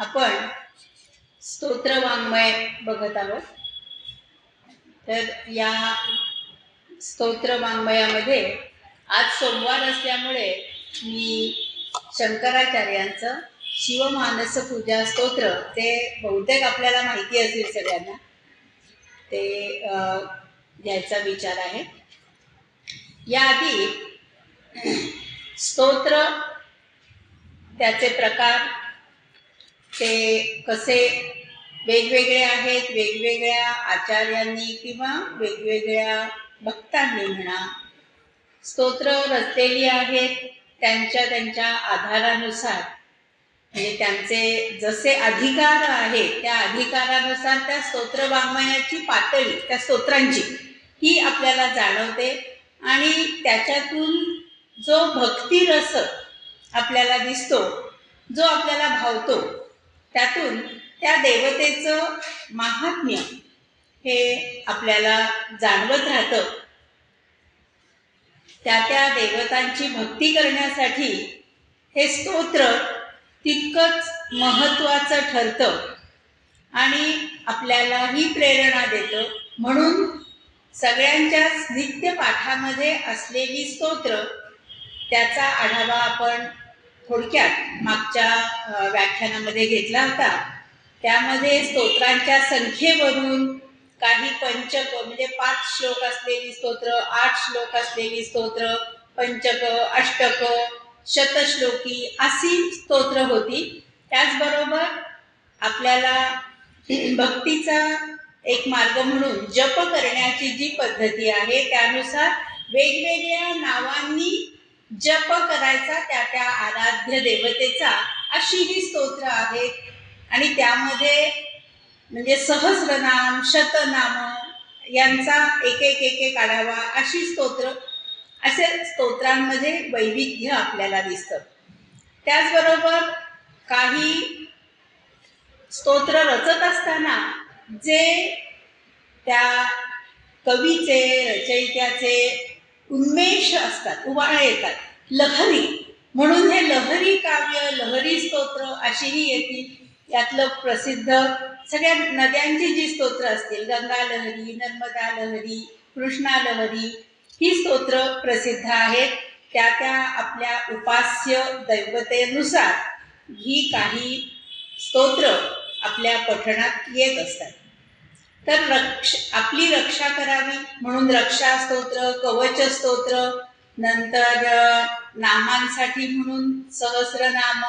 आपण स्तोत्र वाङ्मय बघत आहोत. तर या स्तोत्र वाङ्मयामध्ये आज सोमवार असल्यामुळे मी शंकराचार्यांचं शिवमानस पूजा स्तोत्र, ते बहुतेक आपल्याला माहिती असेल सगळ्यांना, ते घ्यायचा विचार आहे. याआधी स्तोत्र, त्याचे प्रकार, ते कसे वेगवेगळे आहेत, वेगवेगळ्या आचार्यांनी किंवा वेगवेगळ्या भक्तांनी म्हणा स्तोत्र रचलेली आहेत. त्यांच्या आधारानुसार, म्हणजे त्यांचे जसे अधिकार आहेत त्या अधिकारानुसार त्या स्तोत्र वाङ्मयाची पातळी, त्या स्तोत्रांची ही आपल्याला जाणवते. आणि त्याच्यातून जो भक्तिरस आपल्याला दिसतो, जो आपल्याला भावतो, त्यातून त्या देवतेचं महात्म्य हे आपल्याला जाणवत राहतं. त्या देवतांची भक्ती करण्यासाठी हे स्तोत्र तितकंच महत्त्वाचं ठरतं आणि आपल्यालाही प्रेरणा देतं. म्हणून सगळ्यांच्याच नित्य पाठामध्ये असलेली स्तोत्र, त्याचा आढावा आपण थोडक्यात मागच्या व्याख्यानामध्ये घेतला होता. त्यामध्ये स्तोत्रांच्या संख्येवरून काही पंचक, म्हणजे 5 श्लोक असलेली स्तोत्र, 8 श्लोक असलेली स्तोत्र, पंचक, अष्टक, शतश्लोकी अशी स्तोत्र होती. त्याचबरोबर आपल्याला भक्तीचा एक मार्ग म्हणून जप करण्याची जी पद्धती आहे, त्यानुसार वेगवेगळ्या नावांनी जप करायचा त्या आराध्य देवतेचा, अशी ही स्तोत्र आहेत. आणि त्यामध्ये म्हणजे सहस्रनाम, शतनाम यांचा एक आढावा, अशी स्तोत्र, असे स्तोत्रांमध्ये वैविध्य आपल्याला दिसतं. त्याचबरोबर काही स्तोत्र रचत असताना जे त्या कवीचे, रचयित्याचे उन्मेष असतात, उवाळे येतात, लहरी, म्हणून हे लहरी काव्य, लहरी स्तोत्र अशीही येतील. यातलं प्रसिद्ध सगळ्या नद्यांची जी स्तोत्र असतील, गंगा लहरी, नर्मदा लहरी, कृष्णा लहरी, ही स्तोत्र प्रसिद्ध आहेत. त्या आपल्या उपास्य दैवतेनुसार ही काही स्तोत्र आपल्या पठणात येत असतात. तर आपली रक्षा करावी म्हणून रक्षा स्तोत्र, कवच स्तोत्र, नंतर नामांसाठी म्हणून सहस्रनाम,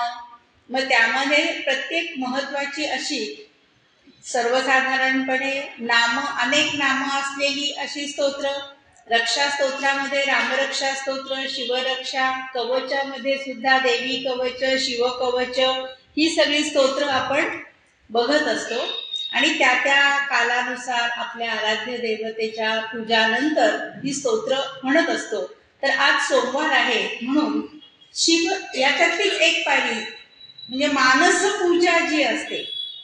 मग त्यामध्ये प्रत्येक महत्वाची अशी सर्वसाधारणपणे अनेक नामं असलेली अशी स्तोत्र. रक्षा स्तोत्रामध्ये रामरक्षा स्तोत्र, शिवरक्षा, कवचामध्ये सुद्धा देवी कवच, शिवकवच, ही सगळी स्तोत्र आपण बघत असतो. आणि त्या कालानुसार आपल्या आराध्य देवतेच्या पूजानंतर ही स्तोत्र म्हणत असतो. तर आज सोमवार आहे म्हणून शिव याच्यातलीच एक पायरी, म्हणजे मानस पूजा जी असते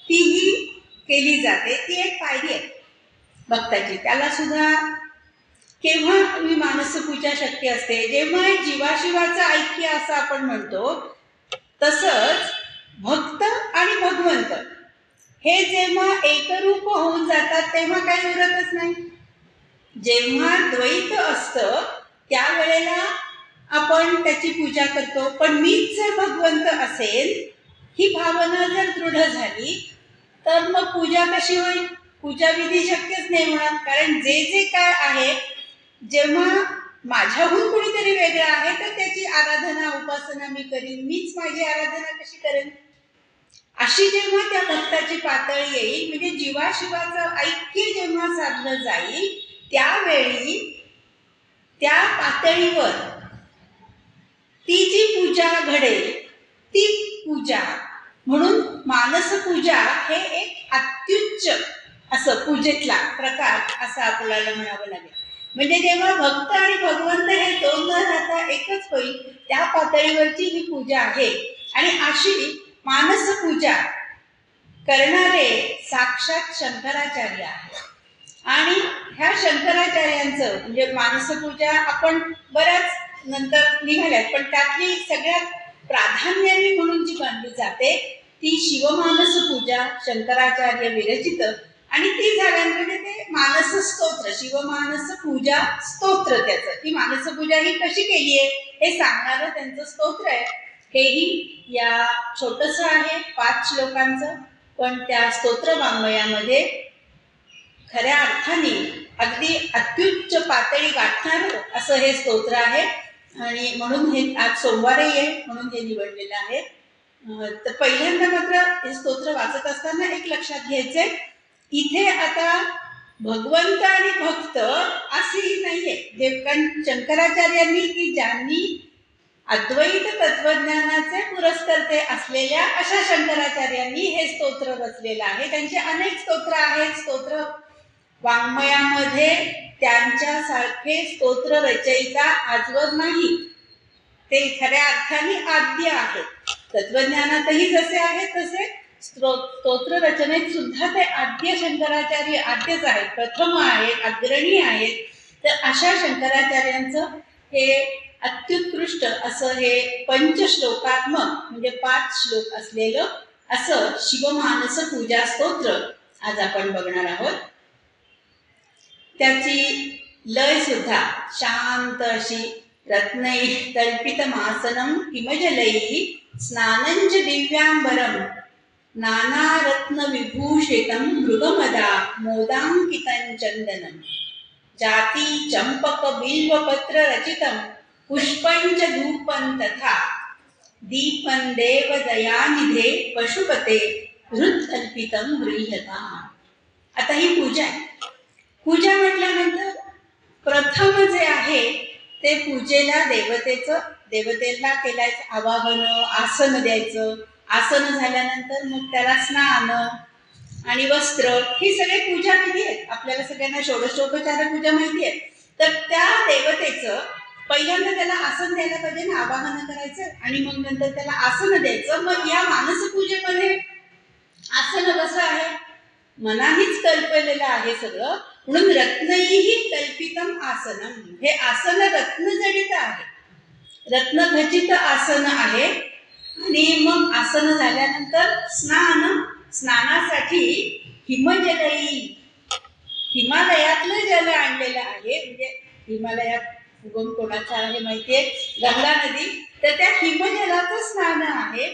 तीही केली जाते. ती एक पायरी आहे भक्ताची. त्याला सुद्धा केव्हा ही मानस पूजा शक्य असते, जेव्हा जीवाशिवाचं ऐक्य असं आपण म्हणतो, तसंच भक्त आणि भगवंत हे जेव्हा एकरूप होऊन जातात तेव्हा काही उरतच नाही. जेव्हा द्वैत असतं त्यावेळेला आपण त्याची पूजा करतो. पण मीच जर भगवंत असेल, ही भावना जर दृढ झाली, तर मग पूजा कशी होईल? पूजा विधी शक्यच नाही होणार. कारण जे काय आहे, जेव्हा माझ्याहून कोणीतरी वेगळं आहे तर त्याची आराधना, उपासना मी करीन, मीच माझी आराधना कशी करेन? अशी जेव्हा त्या भक्ताची पातळी येईल, म्हणजे जीवाशिवाचं ऐक्य जेव्हा साधलं जाईल, त्यावेळी त्या पातळीवर ती जी पूजा घडेल, ती पूजा म्हणून मानस पूजा हे एक अत्युच्च असं पूजेतला प्रकार असं आपल्याला म्हणावं लागेल. म्हणजे जेव्हा भक्त आणि भगवंत हे दोन न राहता एकच होईल, त्या पातळीवरची ही पूजा आहे. आणि अशी मानस पूजा करणारे साक्षात शंकराचार्य आहेत. आणि ह्या शंकराचार्यांचं म्हणजे मानस पूजा आपण बऱ्याच नंतर निघाल्यात, पण त्यातली सगळ्यात प्राधान्याने म्हणून जी मानली जाते ती शिवमानस पूजा शंकराचार्य विरचित आणि ती झाल्यानंतर ते मानस स्तोत्र शिवमानस पूजा स्तोत्र त्याचं ती मानस पूजा ही कशी केली आहे हे सांगणारं त्यांचं स्तोत्र आहे. हेही या छोटस आहे 5 श्लोकांचं, पण त्या स्तोत्र वाङ्मयामध्ये खऱ्या अर्थाने अगदी अत्युच्च पातळी गाठणारं असं हे स्तोत्र आहे. आणि म्हणून हे आज सोमवारही आहे म्हणून हे निवडलेलं आहे. तर पहिल्यांदा मात्र हे स्तोत्र वाचत असताना एक लक्षात घ्यायचंय, इथे आता भगवंत आणि भक्त असेही नाहीये. जे कारण शंकराचार्यांनी की ज्यांनी अद्वैत तत्वज्ञानाचे पुरस्कर्ते असलेल्या अशा शंकराचार्यांनी हे स्तोत्र रचलेलं आहे. त्यांचे अनेक स्तोत्र आहेत. स्तोत्र वाङ्मयामध्ये त्यांच्यासारखे स्तोत्र रचयिता आजवर नाही. ते खऱ्या अर्थाने आद्य आहेत. तत्वज्ञानातही जसे आहेत तसे स्तोत्र रचनेत सुद्धा ते आद्य शंकराचार्य आद्यच आहेत, प्रथम आहेत, अग्रणी आहेत. तर अशा शंकराचार्यांचं हे अत्युत्कृष्ट असं हे पंचश्लोकात्मक म्हणजे 5 श्लोक असलेलं असं शिवमानस पूजा स्तोत्र आज आपण बघणार आहोत. त्याची लय सुद्धा शांत अशी रत्नै कल्पितमासनं हिमजलैः स्नानञ्च दिव्यांबरं नानारत्नविभूषितं मृगमदा मोदाङ्कितं चन्दनं जाती चंपक बिल्वपत्र रचितं पुष्पञ्च धूपं तथा दीपं देवदयानिधे पशुपते हृत्कल्पितं गृह्यताम्. आता ही पूजा आहे. पूजा म्हटल्यानंतर प्रथम जे आहे ते पूजेला देवतेला केलायचं आवाहन, आसन द्यायचं. आसन झाल्यानंतर मग त्याला स्नान आणि वस्त्र ही सगळे पूजा विधी आहेत. आपल्याला सगळ्यांना षोडशोपचार पूजा माहिती आहे. तर त्या देवतेचं पहिल्यांदा त्याला आसन द्यायला पाहिजे ना, आवाहन करायचं आणि मग नंतर त्याला आसन द्यायचं. मग या मानस पूजेमध्ये आसन कसं आहे, मनानेच कल्पलेलं आहे सगळं. म्हणून रत्नैः कल्पितम आसनम, हे आसन रत्नजडित आहे, रत्नखचित आसन आहे. आणि मग आसन झाल्यानंतर स्नानासाठी हिमजलई, हिमालयातलं जल आणलेलं आहे. म्हणजे हिमालयात उगम कोणाचा आहे माहितीये, गंगा नदी. तर त्या हिमजलाचं स्नान आहे.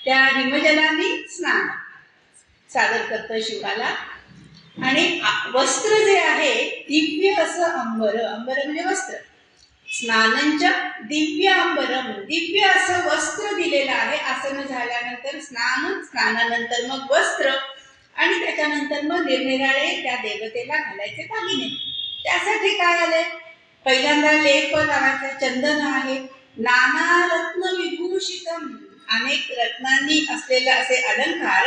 त्या हिमजलाने स्नान सादर करतं शिवाला. आणि वस्त्र जे आहे दिव्य असं अंबर, अंबर म्हणजे वस्त्र. स्नानंच दिव्य अंबरम, दिव्य असं वस्त्र दिलेलं आहे. आसन झाल्यानंतर स्नान, स्नानानंतर मग वस्त्र आणि त्याच्यानंतर मग निरनिराळे त्या देवतेला घालायचे दागिने. त्यासाठी काय आले, पहिल्यांदा लेप लावायचा, चंदन आहे. नाना रत्न विभूषितम, अनेक रत्नांनी असलेलं असे अलंकार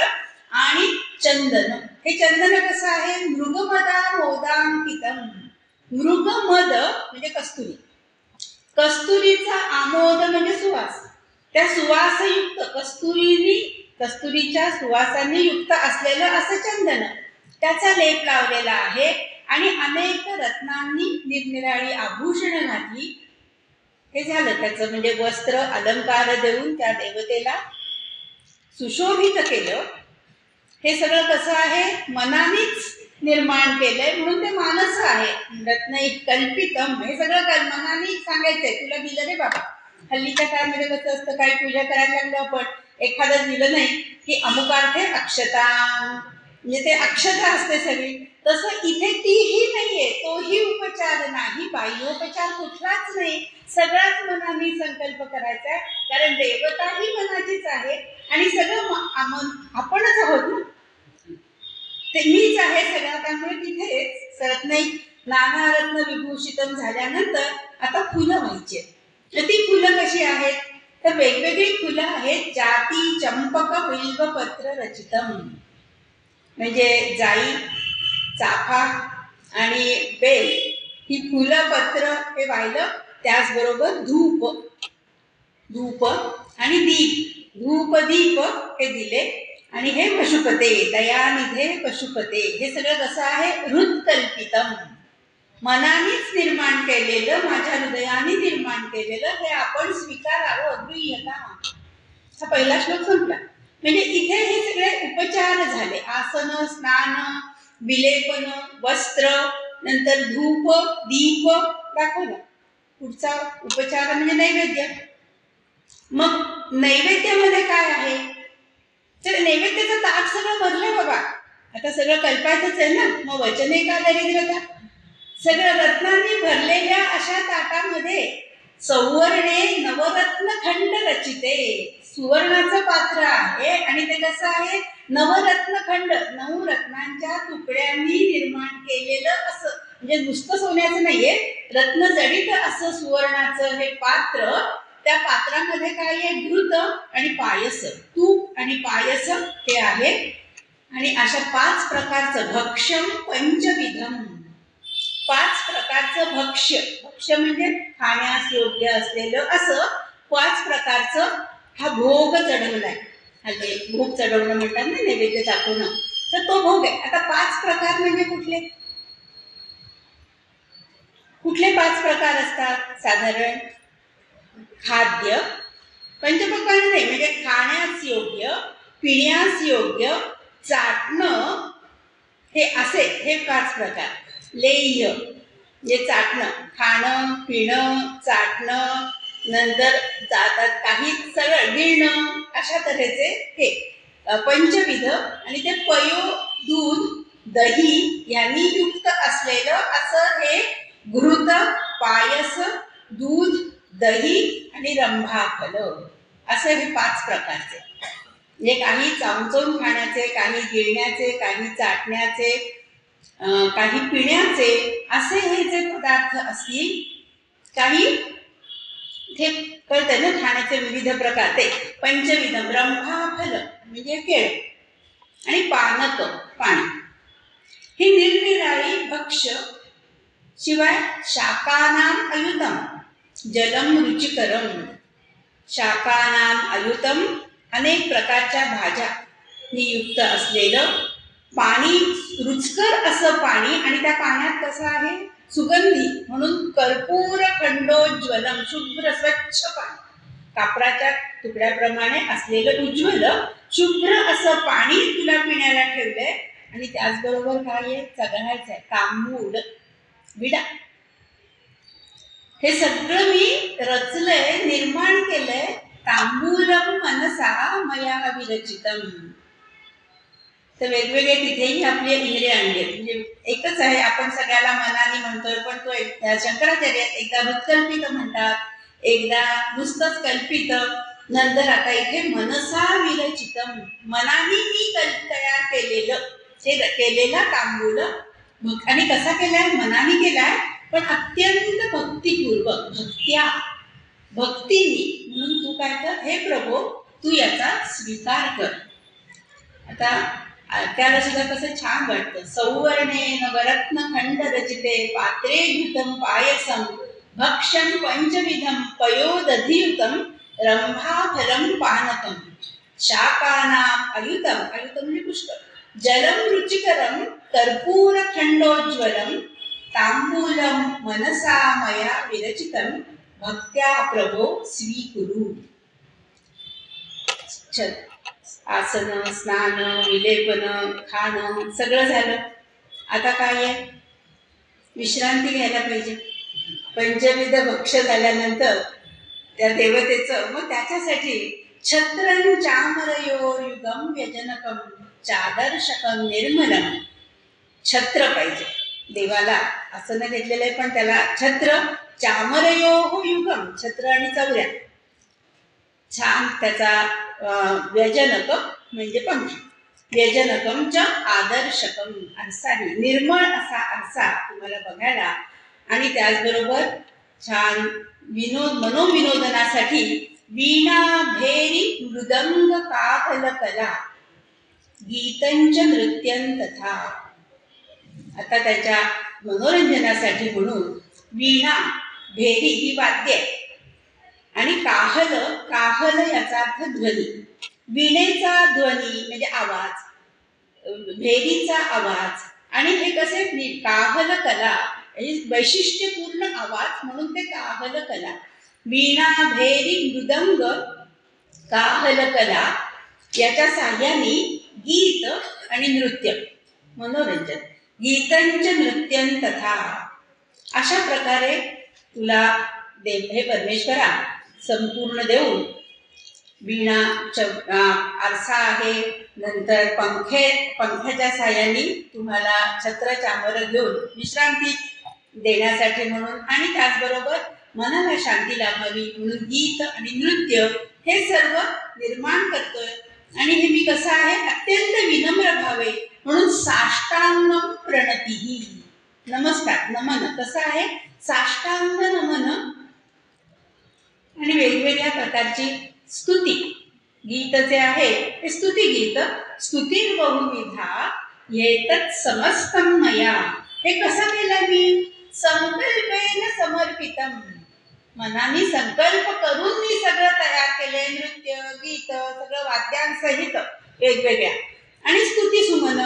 आणि चंदन. हे चंदन कसं आहे, मृगमदा मोदांकितम. मृगमद म्हणजे कस्तुरी, कस्तुरीचा आमोद म्हणजे सुवास. त्या सुवासयुक्त कस्तुरीच्या सुवासाने युक्त असलेलं असं चंदन, त्याचा लेप लावलेला आहे. आणि अनेक रत्नांनी निरनिराळी आभूषण घातली. हे झालं त्याचं म्हणजे वस्त्र अलंकार देऊन त्या देवतेला सुशोभित केलं. हे सगळं कसं आहे, मनानेच निर्माण केलंय म्हणून ते मानस आहे. रत्नै कल्पितम, हे सगळं मनाने सांगायचंय. तुला दिलं रे बाबा. हल्लीच्या काळामध्ये कसं असतं, काही पूजा करायला लागलो आपण, एखादं दिलं नाही की अमुकार्थे अक्षता, म्हणजे ते अक्षता असते सगळी. तसं इथे तीही नाहीये, तोही उपचार नाही, बाह्योपचार कुठलाच नाही. सगळाच मनाने संकल्प करायचा आहे. कारण देवता ही मनाचीच आहे आणि सगळं आपणच आहोत ना, ते मीच आहे सगळं. त्यामुळे तिथेच रत्नै नाना रत्न विभूषितम झाल्यानंतर आता फुलं व्हायची. तर ती फुलं कशी आहेत, तर वेगवेगळी फुलं आहेत. जाती चंपक बिल्वपत्र रचितम, म्हणजे जाई, चाफा आणि बेल ही फुलं पत्र हे वाहिलं. त्याचबरोबर धूप आणि दीप, धूप दीप हे दिले. आणि हे पशुपते, दयानिधे पशुपते, हे सगळं कसं आहे, हृत्कल्पितम, मनानेच निर्माण केलेलं, माझ्या हृदयाने निर्माण केलेलं, हे आपण स्वीकारावं. गृह्यता, हा पहिला श्लोक संपला. म्हणजे इथे हे सगळे उपचार झाले. आसन, स्नान, विलेपन, वस्त्र, नंतर धूप, दीप दाखवला. पुढचा उपचार म्हणजे नैवेद्य. मग नैवेद्यामध्ये काय आहे? तर नैवेद्याचं ताट सगळं भरलंय बाबा. आता सगळं कल्पायचंच आहे ना, मग वचने का दरिद्रता. सगळं रत्नांनी भरलेल्या अशा ताटामध्ये सौवर्णे नवरत्न खंड रचिते. सुवर्णाचं पात्र आहे आणि ते कसं आहे? नवरत्न खंड, 9 रत्नांच्या तुकड्यांनी निर्माण केलेलं असं, म्हणजे नुसतं सोन्याचं नाहीये, रत्न जडित असं सुवर्णाचं हे पात्र. त्या पात्रामध्ये काय आहे? घृत आणि पायस, तूप आणि पायस हे आहे. आणि अशा 5 प्रकारचं भक्ष्यम पंचविधम, 5 प्रकारचं भक्ष्य. भक्ष्य म्हणजे खाण्यास योग्य असलेलं असं 5 प्रकारचं हा भोग चढवलाय. हल्ली भोग चढवणं म्हणतात ना, नैवेद्य दाखवणं, तर तो भोग आहे. आता 5 प्रकार म्हणजे कुठले कुठले 5 प्रकार असतात? साधारण खाद्य, पंचपक्वान्न नाही, म्हणजे खाण्यास योग्य, पिण्यास योग्य, चाटणं, हे असे हे 5 प्रकार. लेह्य म्हणजे चाटणं, खाणं, पिणं, चाटणं, नंतर जातात काही सरळ गिळणं, अशा तऱ्हेचे हे पंचविध. आणि ते पयो, दूध, दही यांनी युक्त असलेलं असं हे घृत, पायस, दूध, दही आणि रंभाफल, असे हे 5 प्रकारचे. म्हणजे काही चावचवून खाण्याचे, काही गिळण्याचे, काही चाटण्याचे, काही पिण्याचे, असे हे जे पदार्थ असतील. काही ते कळते ना, खाण्याचे विविध प्रकार, ते पंचविधम. रंभाफल म्हणजे केळ, आणि पानक पाणी, ही निरनिराळी भक्ष्य. शिवाय शाकानाम अयुतम जलम रुचिकरम. शाकानाम अयुतम, अनेक प्रकारच्या भाज्या युक्त असलेलं पाणी, रुचकर असं पाणी. आणि त्या पाण्यात कसं आहे? सुगंधी म्हणून कर्पूर खंडोज्वलम, शुभ्र स्वच्छ पाणी, कापराच्या तुकड्याप्रमाणे असलेलं उज्ज्वल शुभ्र असं पाणी तुला पिण्याला ठेवलंय. आणि त्याचबरोबर काय आहे? चघळायचं आहे तांबूळ, विडा. हे सगळं मी रचलंय, निर्माण केलंय. तांबूलम मनसा मया विरचितम. तर वेगवेगळे तिथेही आपले इंद्रिय आणले, म्हणजे एकच आहे. आपण सगळ्याला मनाने म्हणतोय, पण तो शंकराचार्यात एकदा हृत्कल्पित म्हणतात, एकदा नुसतंच कल्पित. नंतर आता इथे मनसा विरचितम, मनाने मी तयार केलेलं, हे केलेला तांबूल. आणि कसा केलाय? मनाने केलाय, पण अत्यंत भक्तिपूर्वक, भक्तीने. म्हणून तू काय कर? हे प्रभू, तू याचा स्वीकार कर. आता त्याला सुद्धा कसं छान वाटतं. सौवर्णे नवरत्न खंड रचिते, पात्रे घृतम पायसम, भक्षम पंचविधम पयोदधियुतम, रंभाफलम पानकम, शाकानाम अयुतम, अयुतम म्हणजे पुष्कळ, जलम रुचिकरम कर्पूर खंडोज्वलम, तांबूलम मनसा मया विरचितम, भक्त्या प्रभो स्वीकुरु. आसन, स्नान, विलेपन, खाणं सगळं झालं. आता काय आहे? विश्रांती घ्यायला पाहिजे. पंचविध भक्ष्य झाल्यानंतर त्या देवतेचं, मग त्याच्यासाठी छत्रं चामरयोर्युगम व्यजनकम चादर्शकम निर्मलम. छत्र पाहिजे देवाला. आसन घेतलेलं आहे, पण त्याला छत्र. चामरयो युगम, छत्र आणि चौऱ्या, छान त्याचा व्यजनक म्हणजे पंखा. व्यजनकम च आदर्शकम, आरसाही, निर्मळ असा आरसा तुम्हाला बघायला. आणि त्याचबरोबर छान मनोविनोदनासाठी वीणा, भेरी, मृदंग, काहल कला, गीतंच नृत्यं तथा. आता त्याच्या मनोरंजनासाठी म्हणून वीणा, भेरी ही वाद्य आहे, आणि काहल, काहल याचा अर्थ ध्वनी. वीणेचा ध्वनी म्हणजे आवाज, भेरीचा आवाज, आणि हे कसे? काहल कला, वैशिष्ट्यपूर्ण आवाज म्हणून ते काहल कला. वीणा, भेरी, मृदंग, काहल कला, याच्या साह्याने गीत आणि नृत्य, मनोरंजन, गीतंच नृत्यं तथा, अशा प्रकारे तुला हे परमेश्वरा संपूर्ण देऊन वीणा आरसा आहे, नंतर पंख्याच्या साह्याने तुम्हाला छत्र चामर घेऊन विश्रांती देण्यासाठी म्हणून, आणि त्याचबरोबर मनाला शांती लाभावी म्हणून गीत आणि नृत्य हे सर्व निर्माण करतोय. आणि हे मी कसं आहे, अत्यंत विनम्र भावे म्हणून साष्टांग प्रणतीही, नमस्कार नमन कसं आहे, साष्टांग नमन आणि वेगवेगळ्या प्रकारची स्तुती. गीत जे आहे ते स्तुती गीत, स्तुती बहुविधा येतत् समस्तं मया. हे कसं केलं मी, संकल्पेन समर्पितम, मनाने संकल्प करून मी सगळं तयार केले, नृत्य गीत सगळं वाद्यांसहित वेगवेगळ्या, आणि स्तुती सुमन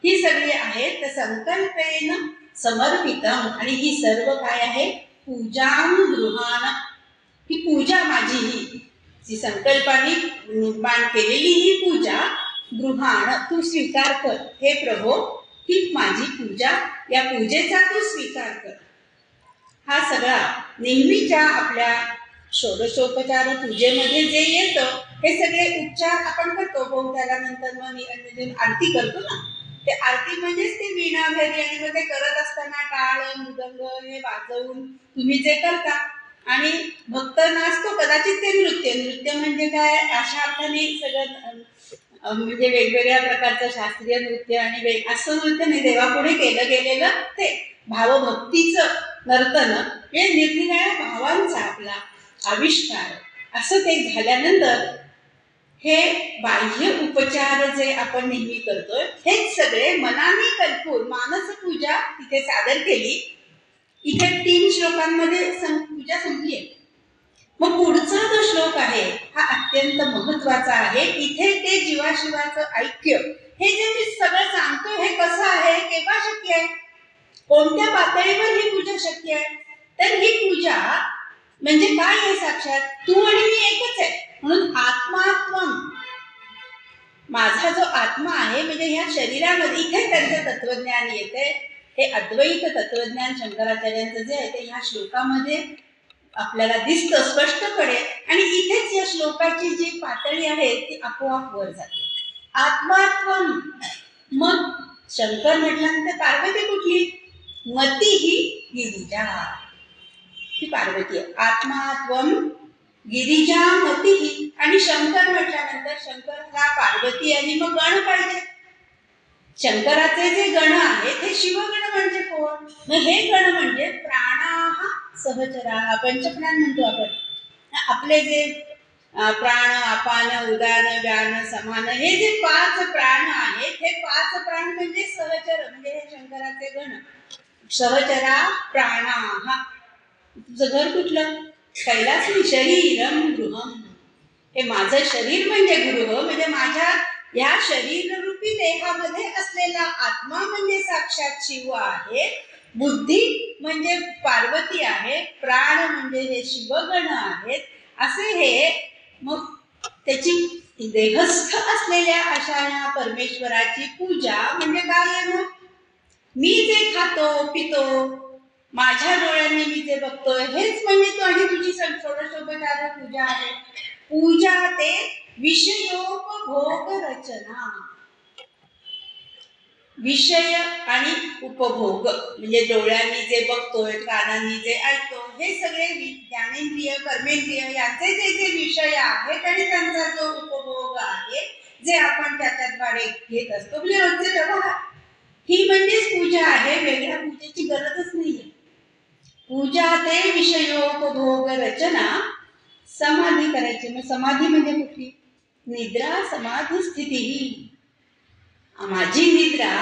ही सगळी आहेत. तर संकल्पेन समर्पितम, आणि ही सर्व काय आहे, पूजां गृहाण, ही पूजा माझी, ही संकल्पाने निर्माण केलेली ही पूजा गृहाण तू स्वीकार कर. हे प्रभो, ही माझी पूजा, या पूजेचा तू स्वीकार कर. हा सगळा नेहमीच्या आपल्या षोडशोपचार पूजेमध्ये जे येतं हे सगळे उपचार आपण करतो. त्याला नंतर मग आरती करतो ना, ते आरती म्हणजेच ते वीणा घरी, आणि मग ते करत असताना टाळ मृदंग हे वाजवून तुम्ही जे करता, आणि भक्त नाचतो, कदाचित ते नृत्य म्हणजे काय, अशा अर्थाने सगळं म्हणजे वेगवेगळ्या प्रकारचं शास्त्रीय नृत्य आणि असं नृत्य नाही, देवापुढे केलं गेलेलं ते भावभक्तीचं नर्तन, हे निरनिराळ्या भावांचा आपला आविष्कार. असं ते झाल्यानंतर हे बाह्य उपचार जे आपण नेहमी करतोय, हेच सगळे मनाने कल्पून मानस पूजा तिथे सादर केली. इथे 3 श्लोकांमध्ये पूजा संपली आहे. मग पुढचा जो श्लोक आहे हा अत्यंत महत्वाचा आहे. इथे ते जीवाशिवाचं ऐक्य, हे जे मी सगळं सांगतो हे कसं आहे, केव्हा शक्य आहे, कोणत्या पातळीवर ही पूजा शक्य आहे. तर ही पूजा म्हणजे काय आहे, साक्षात तू आणि मी एकच आहे. म्हणून आत्मात्मम, माझा जो आत्मा आहे, म्हणजे ह्या शरीरामध्ये, इथे त्यांचं तत्वज्ञान येते. हे अद्वैत तत्वज्ञान शंकराचार्यांचं जे आहे ते ह्या श्लोकामध्ये आपल्याला दिसतं स्पष्टपणे, आणि इथेच या श्लोकाची जी पातळी आहे ती आपोआप वर जाते. आत्मात्मम, मग शंकर म्हटल्यानंतर पार्वती कुठली, मती ही गिरिजा, ही पार्वती आहे. आत्मात्वम गिरिजा मती ही, आणि शंकर म्हटल्यानंतर शंकर हा पार्वती, आणि मग गण पाहिजे. शंकराचे जे गण आहेत हे शिवगण म्हणजे कोण, मग हे गण म्हणजे प्राणाः सहचराः, पंचप्राण म्हणतो आपण. आपले जे प्राण, अपान, उदान, व्यान, समान, हे जे 5 प्राण आहेत, हे 5 प्राण म्हणजे सहचर, म्हणजे हे शंकराचे गण. सहचरा प्राणाः. तुझं घर कुठलं, कैलास शरीरम गृहम, हे माझं शरीर म्हणजे गृह, म्हणजे माझ्या या शरीररूपी देहामध्ये असलेला आत्मा म्हणजे साक्षात शिव आहे, बुद्धी म्हणजे पार्वती आहे, प्राण म्हणजे हे शिवगण आहेत. असे हे मग त्याची देहस्थ असलेल्या अशा या परमेश्वराची पूजा म्हणजे काय आहे. मग मी जे खातो पितो, माझ्या डोळ्यांनी मी जे बघतोय, हेच म्हणजे तू आणि तुझी षोडशोपचार पूजा आहे. पूजा ते विषयोपभोग रचना, विषय आणि उपभोग म्हणजे डोळ्यांनी जे बघतोय, कानांनी जे ऐकतो, हे सगळे ज्ञानेंद्रिय कर्मेंद्रिय यांचे जे जे विषय आहेत आणि त्यांचा जो उपभोग आहे जे आपण त्याच्याद्वारे घेत असतो, म्हणजे रोजचे व्यवहार, ही म्हणजेच पूजा आहे. वेगळ्या पूजेची गरजच नाहीये. पूजा ते विषयोपभोग रचना, समाधी करायची. मग समाधी म्हणजे कुठली, निद्रा समाधी स्थिती. ही माझी निद्रा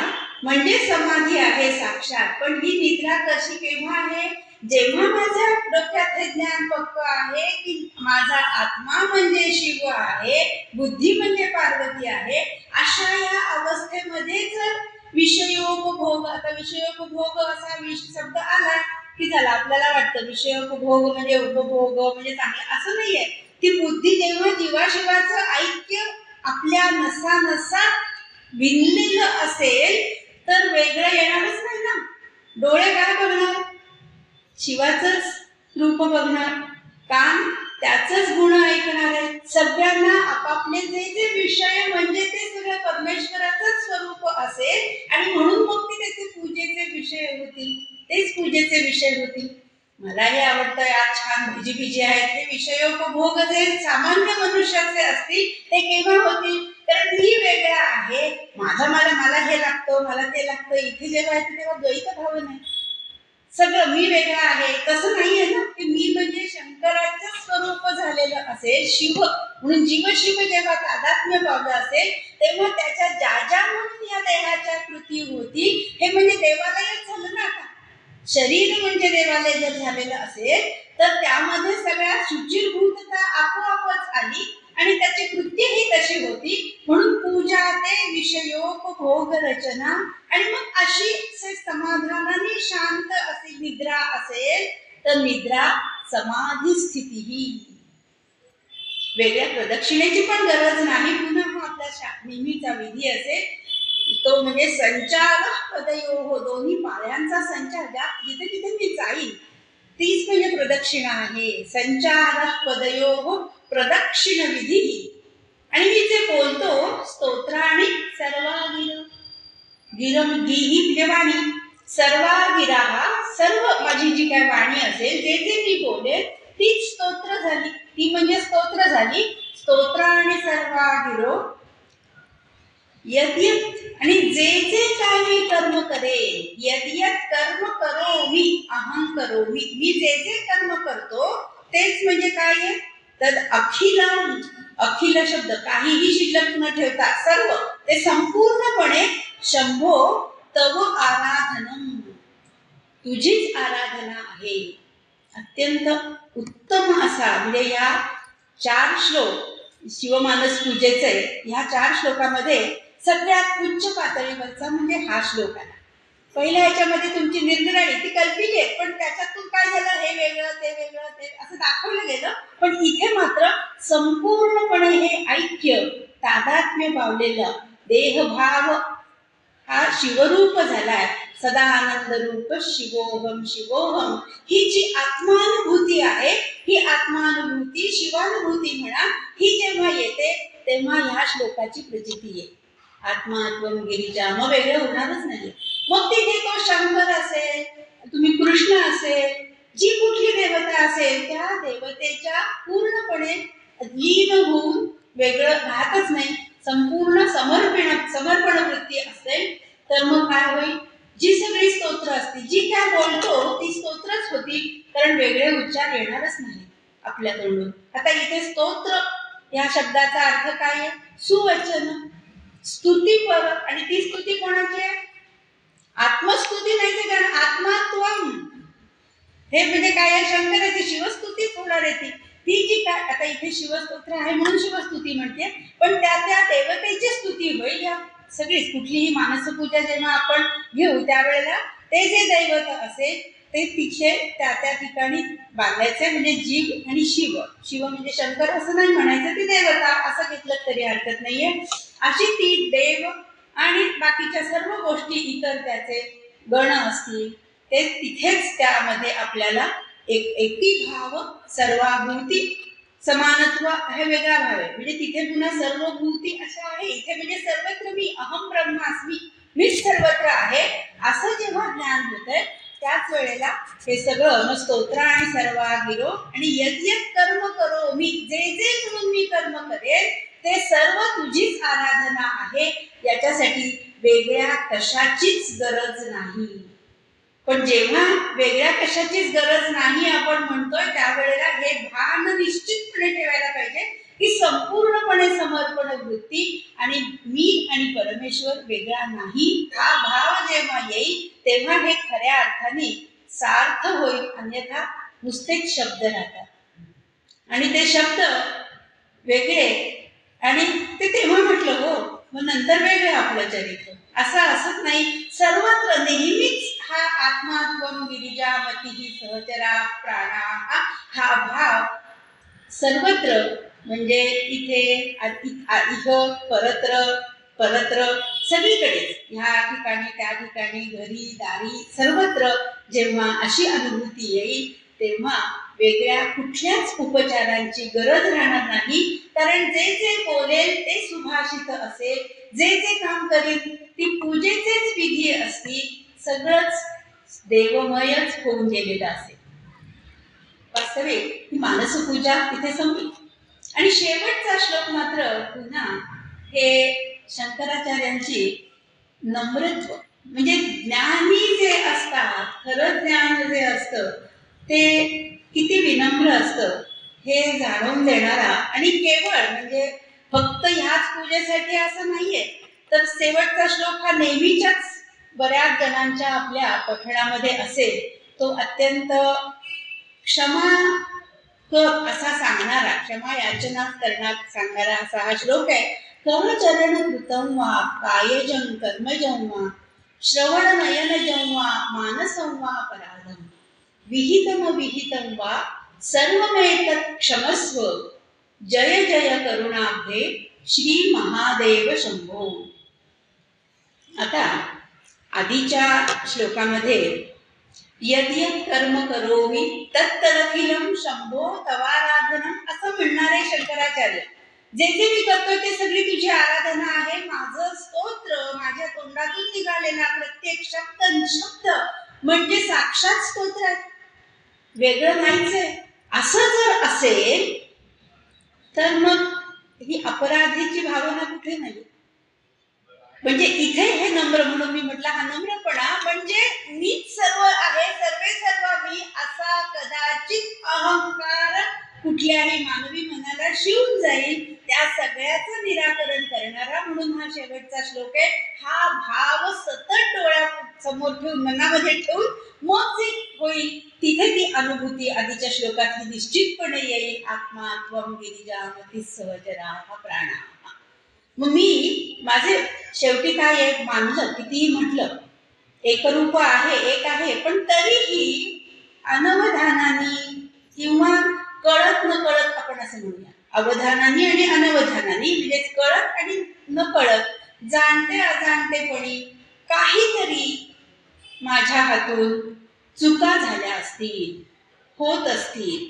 म्हणजे समाधी आहे साक्षात. पण ही निद्रा कशी केव्हा आहे, जेव्हा माझ्या डोक्यात हे ज्ञान पक्क आहे की माझा आत्मा म्हणजे शिव आहे, बुद्धी म्हणजे पार्वती आहे, अशा या अवस्थेमध्ये जर विषयोपभोग, आता विषयोपभोग असा शब्द आला की झाला, आपल्याला वाटतं विषयोपभोग म्हणजे उपभोग म्हणजे चांगलं, असं नाहीये. ती बुद्धी जेव्हा जीवाशिवाचं ऐक्य आपल्या नसा नसा विणलेलं असेल तर वेगळं येणारच नाही ना. डोळे काय बघणार? शिवाचंच रूप बघणार. कान त्याचंच गुण ऐकणार आहे. सगळ्यांना आपापले जे जे विषय म्हणजे ते सगळं परमेश्वराचंच स्वरूप असेल आणि म्हणून मग ते त्याचे पूजेचे विषय होतील, तेच पूजेचे विषय होतील. मला हे आवडतं, यात छान भजी बिजी आहेत. हे विषयोपभोग जे सामान्य मनुष्याचे असतील ते केव्हा होतील? कारण मी वेगळा आहे, मला हे लागतं, मला ते लागतं. इथे जेव्हा येते तेव्हा द्वैत भाव नाही, सगळं मी वेगळा आहे तसं नाहीये ना. की मी म्हणजे शंकराचं स्वरूप झालेलं असेल, शिव म्हणून जीव शिव जेव्हा तादात्म्य पावलं असेल तेव्हा त्याच्या ज्या ज्या म्हणून या देहाच्या कृती होती हे म्हणजे देवालयच झालं ना. आता शरीर म्हणजे देवालय जर झालेलं असेल तर त्यामध्ये सगळ्यात शुचिरभूतता आपोआपच आली आणि त्याची कृत्य ही तशी होती. म्हणून पूजा ते विषयोपभोग रचना आणि मग अशी समाधानाने शांत अशी निद्रा असेल तर निद्रा समाधी स्थिती ही. वेगळ्या प्रदक्षिणेची पण गरज नाही. पुन्हा हा आपला नेहमीचा विधी असेल तो म्हणजे संचार पदयोः, दोन्ही पायांचा संचार. जिथे जिथे मी जाईल तीच म्हणजे प्रदक्षिणा आहे. संचार पदयोः प्रदक्षिण विधी. आणि मी जे बोलतो स्तोत्राणी सर्वागिर, गिरम गी ही म्हणजे वाणी, सर्वागिरा सर्व माझी जी काय वाणी असेल जे जे मी बोलेल तीच स्तोत्र झाली. ती म्हणजे स्तोत्र झाली. स्तोत्र आणि सर्वागिरो यद्यत, आणि जे जे काय मी कर्म करेल, यद्यत कर्म करोमि अहं करोमि, मी जे जे कर्म करतो तेच म्हणजे काय आहे? तर अखिलम, अखिल शब्द काहीही शिल्लक न ठेवता सर्व ते संपूर्णपणे शंभो तव आराधनम, तुझीच आराधना आहे. अत्यंत उत्तम असा म्हणजे या 4 श्लोक शिवमानस पूजेचे, ह्या 4 श्लोकामध्ये सगळ्यात उच्च पातळीवरचा म्हणजे हा श्लोक आला. पहिल्या ह्याच्यामध्ये तुमची निरनिराळी ती कल्पिली आहे, पण त्याच्यातून काय झालं, हे वेगळं ते वेगळं ते असं दाखवलं गेलं. पण इथे मात्र संपूर्णपणे हे ऐक्य तादात्म्य पावलेलं देहभाव हा शिवरूप झालाय. सदा आनंद रूप शिवोहम शिवोहम, ही जी आत्मानुभूती आहे, ही आत्मानुभूती शिवानुभूती म्हणा, ही जेव्हा येते तेव्हा ह्या श्लोकाची प्रचिती आहे. आत्मात्म गिरिजा, मग वेगळं होणारच नाही. मग तिथे तो शंकर असेल, तुम्ही कृष्ण असेल, जी कुठली देवता असेल त्या देवतेच्या पूर्णपणे लीन होऊन वेगळं राहतच नाही, संपूर्ण समर्पण वृत्ती असेल तर मग काय होईल? जी सगळी स्तोत्र असतील, जी काय बोलतो ती स्तोत्रच होती, कारण वेगळे उच्चार येणारच नाही आपल्या तोंडून. आता इथे स्तोत्र या शब्दाचा अर्थ काय आहे? सुवचन, स्तुतीपर. आणि ती स्तुती कोणाची आहे? आत्मस्तुती नाही, कारण आत्मात्वम हे म्हणजे काय आहे? शंकराची शिवस्तुतीच होणार आहे. ती जी काय, आता इथे शिवस्तोत्र आहे म्हणून शिवस्तुती म्हणते, पण त्या त्या देवतेची स्तुती होईल. या सगळीच कुठलीही मानसपूजा जेव्हा आपण घेऊ त्यावेळेला ते जे दैवत असेल ते तिथे त्या त्या ठिकाणी बांधायचे. म्हणजे जीव आणि शिव, शिव म्हणजे शंकर असं नाही म्हणायचं, ती देवता असं घेतलं तरी हरकत नाहीये. अशी ती देव आणि बाकीच्या सर्व गोष्टी इतर त्याचे गण असतील ते तिथेच त्यामध्ये आपल्याला एकीभाव सर्वाभूती समानत्व हे वेगळा भाव आहे. म्हणजे तिथे पुन्हा सर्वभूती असं आहे, इथे म्हणजे सर्वत्र मी अहम ब्रह्मास्मी, मीच सर्वत्र आहे असं जेव्हा ज्ञान होतंय त्याच वेळेला हे सगळं स्तोत्र आणि सर्वागिरो आणि यद्यत कर्म करो मी, जे जे म्हणून मी कर्म करेल ते सर्व तुझीच आराधना आहे. याच्यासाठी वेगळ्या कशाचीच गरज नाही. पण जेव्हा वेगळ्या कशाचीच गरज नाही आपण म्हणतोय त्यावेळेला हे भान निश्चितपणे ठेवायला पाहिजे की संपूर्णपणे समर्पण वृत्ती आणि मी आणि परमेश्वर वेगळा नाही, हा भाव जेव्हा येईल तेव्हा हे खऱ्या अर्थाने सार्थ होईल. अन्यथा नुसतेच शब्द राहतात आणि ते शब्द वेगळे आणि ते तेव्हा म्हटलं हो, मग नंतर वेगळं आपलं चरित्र असं असत नाही. सर्वत्र नेहमीच हा आत्मात्वम गिरिजामती सहचरा प्राणा हा भाव सर्वत्र म्हणजे इथे इह परत्र परत्र सगळीकडेच ह्या ठिकाणी त्या ठिकाणी घरी दारी सर्वत्र जेव्हा अशी अनुभूती येईल तेव्हा वेगळ्या कुठल्याच उपचारांची गरज राहणार नाही. कारण जे जे बोलेल ते सुभाषित असेल, जे जे काम करेल ती पूजेचेच विधी असतील, सगळंच देवमयच होऊन गेलेलं असेल. वास्तविक ही मानसपूजा तिथे संपली. आणि शेवटचा श्लोक मात्र पुन्हा हे शंकराचार्यांची नम्रत्व, म्हणजे ज्ञानी जे असतात, खरं ज्ञान जे असतं ते किती विनम्र असतं हे जाणून देणारा, आणि केवळ म्हणजे फक्त ह्याच पूजेसाठी असं नाहीये, तर शेवटचा श्लोक हा नेहमीच्याच बऱ्याच जणांच्या आपल्या पठणामध्ये असेल, तो अत्यंत क्षमा असा सांगणारा, क्षमा याचना सांगणारा असा हा श्लोक आहे. करचरण कृतं वा कायजं कर्मजं वा श्रवण नयनजं वा मानसं वा अपराधं विहितं विहितं वा सर्वमेतत् क्षमस्व जय जय करुणाब्धे श्री महादेव शंभो. आता आधीच्या श्लोकामध्ये यद यद कर्म करोमि तत्तदखिलं शंभो तवाराधनम असं म्हणणारे शंकराचार्य, जे जे मी करतोय ते सगळी तुझी आराधना आहे. माझं स्तोत्र, माझ्या तोंडातून निघालेला प्रत्येक शब्द म्हणजे साक्षात स्तोत्र आहे, वेगळं नाहीच आहे. असं जर असेल तर मग ही अपराधीची भावना कुठे नाही. म्हणजे इथे हे नम्र, म्हणून मी म्हटलं हा नम्रपणा म्हणजे मीच सर्व आहे, सर्वे सर्व मी असा कदाचित अहंकार कुठल्याही मानवी मनाला शिवून जाईल, त्या सगळ्याचं निराकरण करणारा म्हणून हा शेवटचा श्लोक आहे. हा भाव सतत डोळ्यासमोर ठेवून, मनामध्ये ठेवून मग जे होईल तिथे ती अनुभूती आधीच्या श्लोकातली निश्चितपणे येईल. आत्मा त्वं गिरिजामती सहचरा हा प्राणा. मग मी माझे शेवटी काय एक मानलं, कितीही म्हटलं एकरूप आहे, एक आहे, पण तरीही अनवधानाने किंवा कळत न कळत, आपण असं म्हणूया अवधानाने आणि अनवधानाने, म्हणजे कळत आणि न कळत, जाणते अजाणतेपणी काहीतरी माझ्या हातून चुका झाल्या असतील, होत असतील,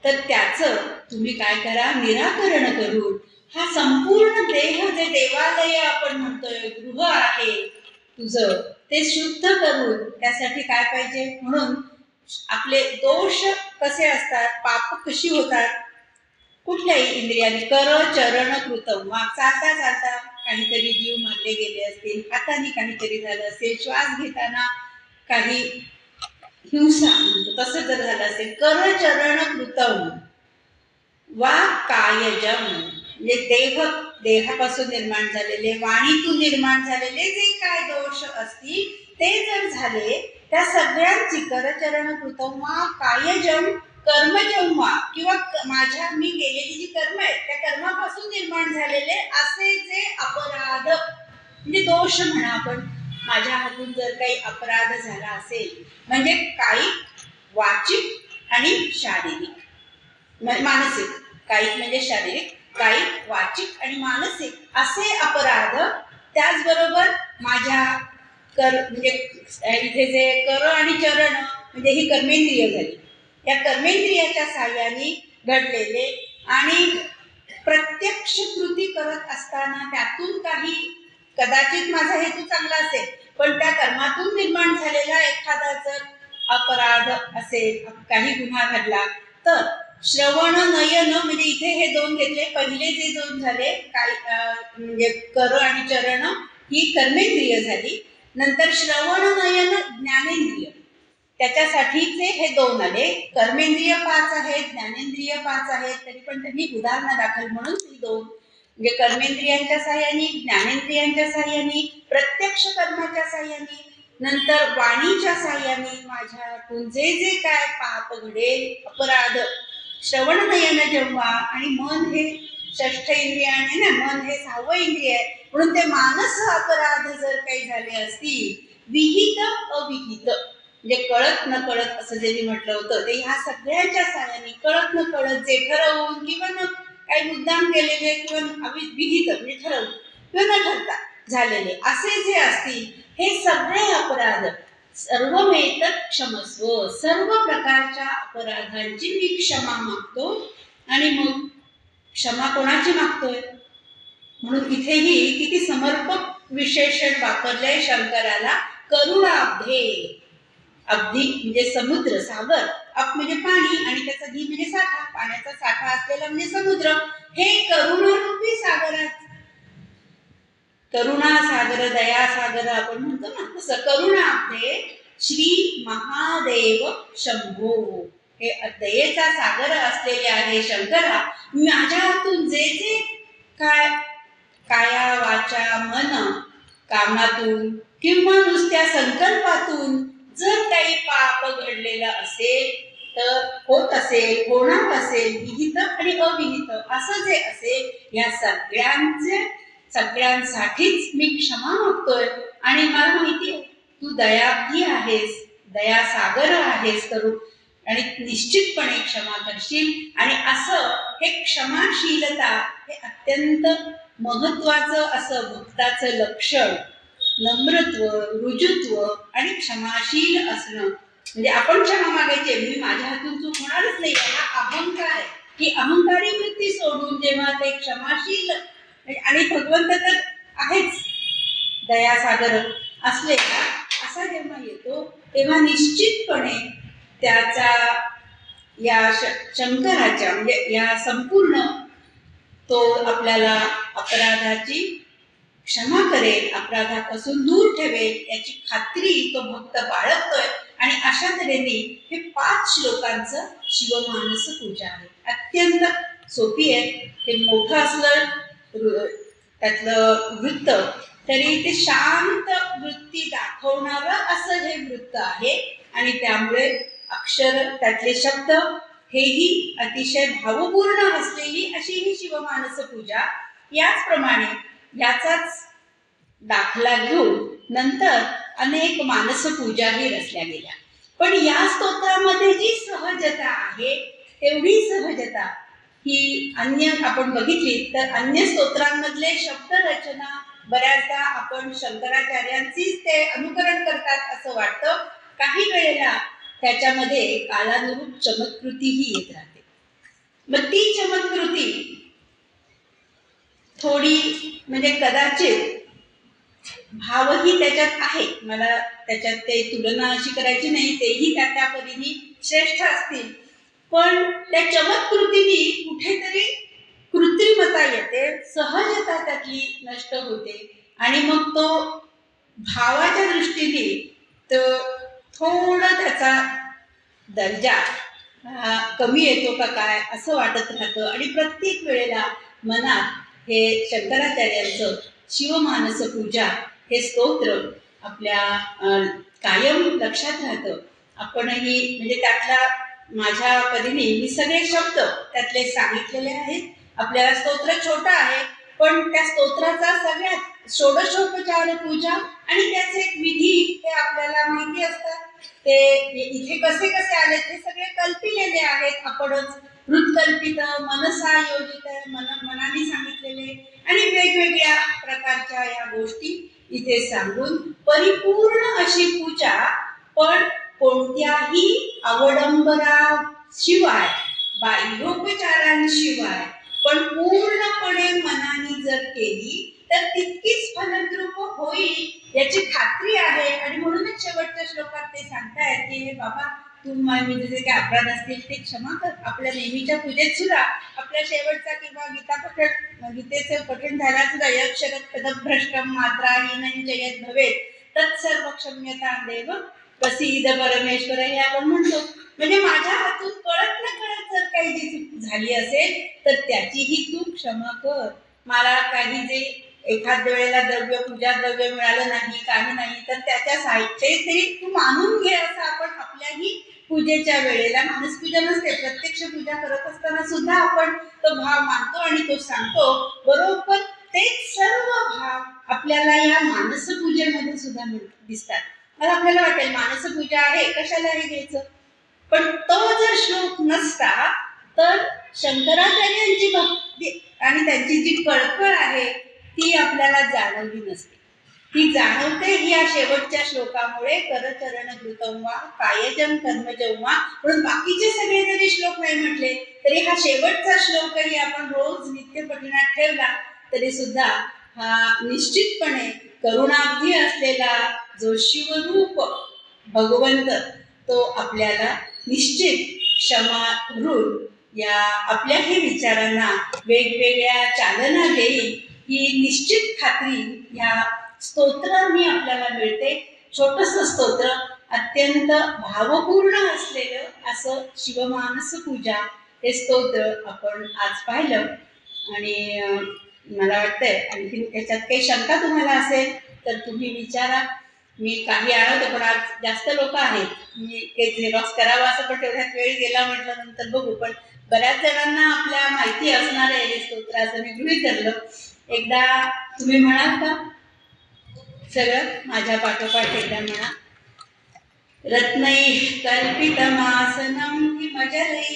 तर त्याचं तुम्ही काय करा, निराकरण करून हा संपूर्ण देह जे देवालय आपण म्हणतोय, गृह आहे तुझं, ते शुद्ध करून त्यासाठी काय पाहिजे. म्हणून आपले दोष कसे असतात, पाप कशी होतात, कुठल्याही इंद्रियाने कर चरण कृतम, चालता चालता काहीतरी जीव मारले गेले असतील, हाताने काहीतरी झालं असेल, श्वास घेताना काही हिंसा तसं जर झालं असेल, कर चरण कृतम वा कायजम, म्हणजे देहापासून निर्माण झालेले, वाणीतून निर्माण झालेले जे काय दोष असतील ते जर झाले, त्या सगळ्यांची करचरण कृतम वा कायजम कर्मजम वा, किंवा मी केलेली जी कर्म आहेत त्या कर्मापासून निर्माण झालेले असे जे अपराध, म्हणजे दोष म्हणा आपण, माझ्या हातून जर काही अपराध झाला असेल, म्हणजे काही वाचिक आणि शारीरिक, मानसिक, काही म्हणजे शारीरिक, काही वाचिक आणि मानसिक असे अपराध, त्याचबरोबर माझ्या म्हणजे इथे जे कर आणि चरण म्हणजे ही कर्मेंद्रिय झाली, या कर्मेंद्रियाच्या साह्याने घडलेले आणि प्रत्यक्ष कृती करत असताना त्यातून काही, कदाचित माझा हेतू चांगला असेल पण त्या कर्मातून निर्माण झालेला एखादा जर अपराध असेल, काही गुन्हा घडला, तर श्रवण नयन, म्हणजे इथे हे दोन घेतले, पहिले जे दोन झाले काय म्हणजे कर आणि चरण ही कर्मेंद्रिय झाली, नंतर श्रवण नयन ज्ञानेंद्रिय, त्याच्यासाठीचे हे दोन आले. कर्मेंद्रिय 5 आहेत, ज्ञानेंद्रिय 5 आहेत, तरी पण त्यांनी उदाहरणा दाखल म्हणून ती दोन, म्हणजे कर्मेंद्रियांच्या साह्याने, ज्ञानेंद्रियांच्या साह्याने, प्रत्यक्ष कर्माच्या साह्याने, नंतर वाणीच्या साह्याने माझ्यातून जे जे काय पाप घडेल, अपराध, श्रवण नयन जेव्हा, आणि मन हे षष्ठ इंद्रियाने ना, मन हे 6वं इंद्रिय आहे, म्हणून ते मानस अपराध जर काही झाले असतील, विहित अविहित, म्हणजे कळत न कळत असं जे मी म्हटलं होतं, ते ह्या सगळ्यांच्या साह्याने कळत न कळत जे ठरवून किंवा न काही मुद्दाम केलेले किंवा विहित म्हणजे ठरवलं किंवा न ठरता झालेले असे जे असतील हे सगळे अपराध सर्वमेत क्षमस्व, सर्व प्रकारच्या अपराधांची मी क्षमा मागतो. आणि मग क्षमा कोणाची मागतोय म्हणून इथेही किती समर्पक विशेषण वापरलंय शंकराला. करुणाब्धे, अब्धी म्हणजे समुद्र, सागर, अप म्हणजे पाणी आणि त्याचा धी म्हणजे साठा, पाण्याचा साठा असलेला म्हणजे समुद्र. हे करुणारूपी सागरात, करुणा सागर, दया सागर आपण म्हणतो ना, तसं करुणाब्धे श्री महादेव शंभो, हे दयेचा सागर असलेले आहे शंकरा. माझ्या हातून जे जे काय काया वाचा मन कामातून किंवा नुसत्या संकल्पातून जर काही पाप घडलेलं असेल तर होत असेल, होणार असेल, विहित आणि अविहित असं जे असेल, या सगळ्यांसाठीच मी क्षमा मागतोय. आणि मला माहिती आहे तू दयाब्धी आहेस, दया सागर आहेस करू आणि निश्चितपणे क्षमा करशील. आणि असं हे क्षमाशीलता हे अत्यंत महत्वाचं असं भक्ताचं लक्षण, नम्रत्व, रुजुत्व आणि क्षमाशील असणं. म्हणजे आपण क्षमा मागायचे, मी माझ्या हातून चूक होणारच नाही, हा अहंकार आहे. ही अहंकारी वृत्ती सोडून जेव्हा ते क्षमाशील, आणि भगवंत तर आहेच दयासागर असलेला, असा जेव्हा येतो तेव्हा निश्चितपणे त्याचा या शंकराच्या म्हणजे या संपूर्ण तो आपल्याला अपराधाची क्षमा करेल, अपराधापासून दूर ठेवेल याची खात्री तो भक्त बाळगतोय. आणि अशा तऱ्हेने हे 5 श्लोकांचं शिवमानस पूजा आहे. अत्यंत सोपी आहे. हे मोठं असलं त्यातलं वृत्त तरी ते शांत वृत्ती दाखवणारं असं हे वृत्त आहे. आणि त्यामुळे अक्षर त्यातले शब्द हेही अतिशय भावपूर्ण असलेली अशी ही शिवमानस पूजा. याचप्रमाणे याचाच दाखला घेऊन नंतर अनेक मानस पूजाही रचल्या गेल्या. पण या स्तोत्रामध्ये जी सहजता आहे तेवढी सहजता ही अन्य आपण बघितली तर अन्य स्तोत्रांमधले शब्द रचना बऱ्याचदा आपण शंकराचार्यांचीच ते अनुकरण करतात असं वाटतं. काही वेळेला त्याच्यामध्ये कालानुरूप चमत्कृतीही येत राहते. मग ती चमत्कृती थोडी म्हणजे कदाचित भावही त्याच्यात आहे, मला त्याच्यात ते तुलना अशी करायची नाही, तेही त्या परीने श्रेष्ठ असतील. पण त्या चमत्कृतीने कुठेतरी कृत्रिमता येते, सहजता त्यातली नष्ट होते. आणि मग तो भावाच्या दृष्टीने तो थोडा त्याचा दर्जा कमी येतो का काय असं वाटत राहतं. आणि प्रत्येक वेळेला मनात हे शंकराचार्यांचं शिवमानस पूजा हे स्तोत्र आपल्या कायम लक्षात राहतं. आपणही म्हणजे त्यातला माझ्या परीने मी सगळे शब्द त्यातले सांगितलेले आहेत. आपल्याला स्तोत्र छोटं आहे पण त्या स्तोत्राचा सगळ्यात षोडशोपचार पूजा आणि त्याचे विधी हे आपल्याला माहिती असतात. ते इथे कसे कसे आले ते सगळे कल्पिलेले आहेत. आपणच हृदकल्पित, मनसा योजित, मनाने सांगितलेले आणि वेगवेगळ्या प्रकारच्या या गोष्टी इथे सांगून परिपूर्ण अशी पूजा, पण कोणत्याही अवडंबरा शिवाय, बाह्योपचारांशिवाय, पण पूर्णपणे मनाने जर केली तर तितकीच फलद्रूप होईल याची खात्री आहे. आणि म्हणूनच शेवटच्या श्लोकात ते सांगतायत की हे बाबा तू मी जे काही अपराध असतील ते क्षमा कर. आपल्या नेहमीच्या पूजेत सुद्धा आपल्या शेवटचा किंवा गीतेचं पठण झाला सुद्धा यक्षरपदभ्रष्टम मात्राहीन जयत भवेत तत्सर्व क्षम्यता देव प्रसीद परमेश्वर हे आपण म्हणतो. म्हणजे माझ्या हातून कळत न कळत जर काही जी चूक झाली असेल तर त्याचीही तू क्षमा कर. मला काही जे एखाद्या वेळेला द्रव्य, पूजा द्रव्य मिळालं नाही, काही नाही, तर त्याच्या साहित्य तरी तू मानून घे असं आपण आपल्याही पूजेच्या वेळेला, मानसपूजा नसते, प्रत्यक्ष पूजा करत असताना सुद्धा आपण तो भाव मानतो आणि तो सांगतो. बरोबर तेच सर्व भाव आपल्याला या मानसपूजेमध्ये सुद्धा दिसतात. मला आपल्याला वाटेल मानसपूजा आहे कशाला हे घ्यायचं, पण तो जर श्लोक नसता तर शंकराचार्यांची भक्ती आणि त्यांची जी कळकळ आहे ती आपल्याला जाणवली नसते. ती जाणवते ही या शेवटच्या श्लोकामुळे. करचरण कृतं वा कायजं कर्मजं वा. म्हणून बाकीचे सगळे जरी श्लोक नाही म्हटले तरी हा शेवटचा श्लोकही आपण रोज नित्यपठणात ठेवला तरी सुद्धा हा निश्चितपणे करुणाब्धी असलेला जो शिवरूप भगवंत तो आपल्याला निश्चित क्षमा करून या आपल्याही विचारांना वेगवेगळ्या चालना देईल ही निश्चित खात्री या स्तोत्रांनी आपल्याला मिळते. छोटंसं स्तोत्र अत्यंत भावपूर्ण असलेलं असं शिवमानस पूजा हे स्तोत्र आपण आज पाहिलं. आणि मला वाटतंय आणखी त्याच्यात काही शंका तुम्हाला असेल तर तुम्ही विचारा. मी काही आणवते पण आज जास्त लोक आहेत, मी काही झेरॉक्स करावं असं पण तेवढ्यात वेळ गेला म्हटलं नंतर बघू. पण बऱ्याच जणांना आपल्या माहिती असणार आहे हे स्तोत्र असं मी गृहीत धरलं. एकदा तुम्ही म्हणाल का सगळं माझ्या पाठोपाठ एकदा म्हणा. रत्नैः कल्पितमासनं हिमजलैः.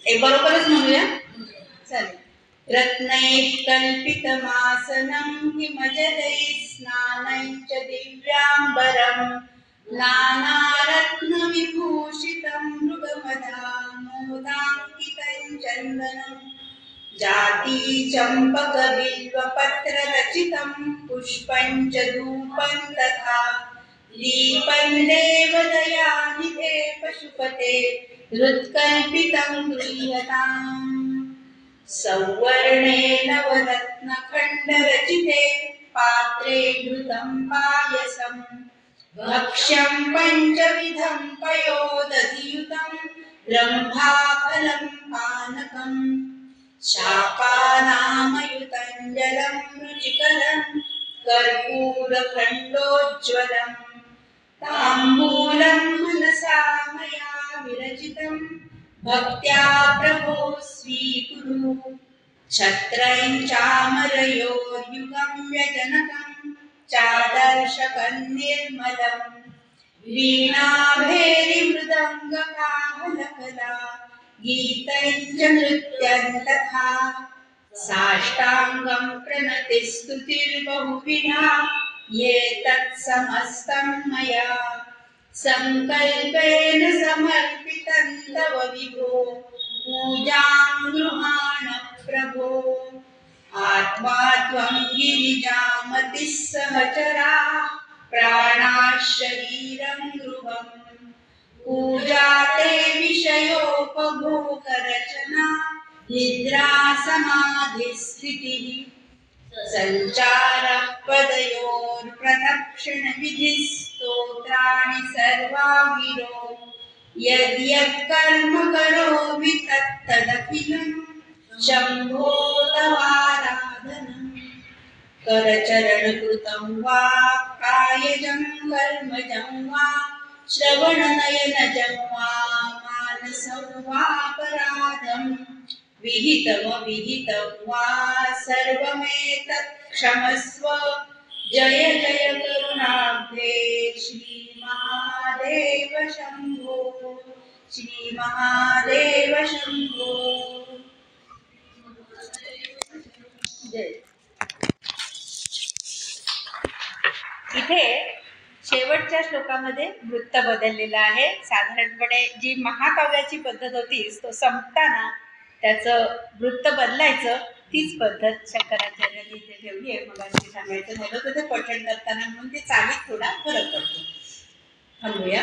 एक बरोबरच म्हणूया चालेल. रत्नैः कल्पितमासनं हिमजलैः स्नानैश्च दिव्याम्बरं नानारत्नविभूषितं मृगमदामोदाङ्कितं चन्दनं जाती चंपक बिल्वपत्र रचितं पुष्पं च धूपं तथा दीपं देवदयानिधे पशुपते हृत्कल्पितं गृह्यताम्. सौवर्णे नवरत्नखण्डरचिते पात्रे घृतं पायसं भक्ष्यं पञ्चविधं पयोदधियुतं ब्रह्माफलं पानकम् शापानामयुतं जलं रुचिकरं कर्पूरखण्डोज्ज्वलं ताम्बूलं मनसा मया विरचितं भक्त्या प्रभो स्वीकुरु. छत्रं चामरयोर्युगं व्यजनकं चादर्शकं निर्मलं वीणाभेरिमृदङ्गकाहलकला गीतं च नृत्यं तथा साष्टाङ्गं प्रणतिस्तुतिर्बहुविधा ये तत्समस्तं मया संकल्पेन समर्पितं तव विभो पूजां गृहाण प्रभो. आत्मा त्वं गिरिजामतिः सहचरा प्राणाः शरीरं गृहम् पूजा ते विषयोपभोगरचना निद्रा समाधिस्थितिः संचारः पदयोर्प्रदक्षिणविधिः स्तोत्राणि सर्वा गिरो यद्यत्कर्म करोमि तत्तदखिलं शम्भो तवाराधनम्. करचरणकृतं वा कायजं कर्मजं वा श्रवणनयनजं वा मानसं वापराधं विहितं वा सर्वमेतत् क्षमस्व. जय जय करुणाब्धे श्री महादेव शंभो. श्री महादेव शंभो. जय. इथे शेवटच्या श्लोकामध्ये वृत्त बदललेलं आहे. साधारणपणे जी महाकाव्याची पद्धत होती तो संपताना त्याचं वृत्त बदलायचं तीच पद्धत शंकराचार्यांनी इथे ठेवली आहे. मग आणखी सांगायचं झालं तर ते पठण करताना म्हणून ते चालीत थोडा फरक पडतो. थांबूया.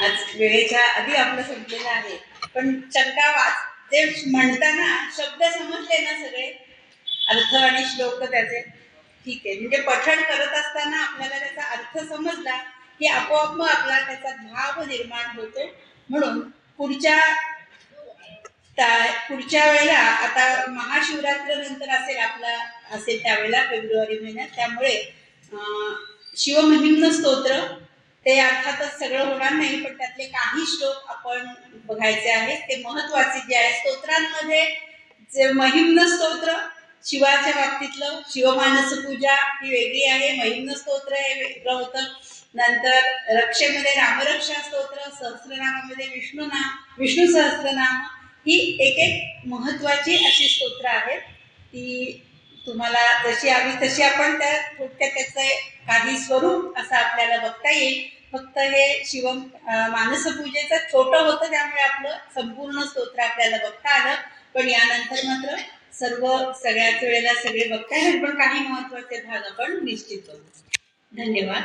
आज वेळेच्या आधी आपलं संपलेलं आहे पण शंका ते म्हणताना शब्द समजले ना सगळे अर्थ आणि श्लोक त्याचे ठीक आहे. म्हणजे पठण करत असताना आपल्याला त्याचा अर्थ समजला की आपोआप मग आपला त्याचा भाव निर्माण होतो. म्हणून पुढच्या वेळेला आता महाशिवरात्र नंतर असेल त्यावेळेला फेब्रुवारी महिन्यात. त्यामुळे शिवमहिम्न स्तोत्र ते अर्थातच सगळं होणार नाही पण त्यातले काही श्लोक आपण बघायचे आहेत. ते महत्वाचे जे आहे स्तोत्रांमध्ये जे महिम्न स्तोत्र शिवाच्या बाबतीतलं शिवमानस पूजा ही वेगळी आहे. महिम्न स्तोत्र हे वेगळं होतं. नंतर रक्षेमध्ये रामरक्षा स्तोत्र, सहस्रनामामध्ये विष्णू सहस्रनाम, ही एक एक महत्वाची अशी स्तोत्र आहेत. ती तुम्हाला जशी हवी तशी आपण त्या थोडक्यात त्याचं काही स्वरूप असं आपल्याला बघता येईल. फक्त हे मानसपूजेचं छोटं होतं, त्यामुळे आपलं संपूर्ण स्तोत्र आपल्याला बघता आलं. पण यानंतर मात्र सगळ्याच वेळेला सगळे बघता येईल, पण काही महत्वाचे भाग आपण निश्चित करू. धन्यवाद.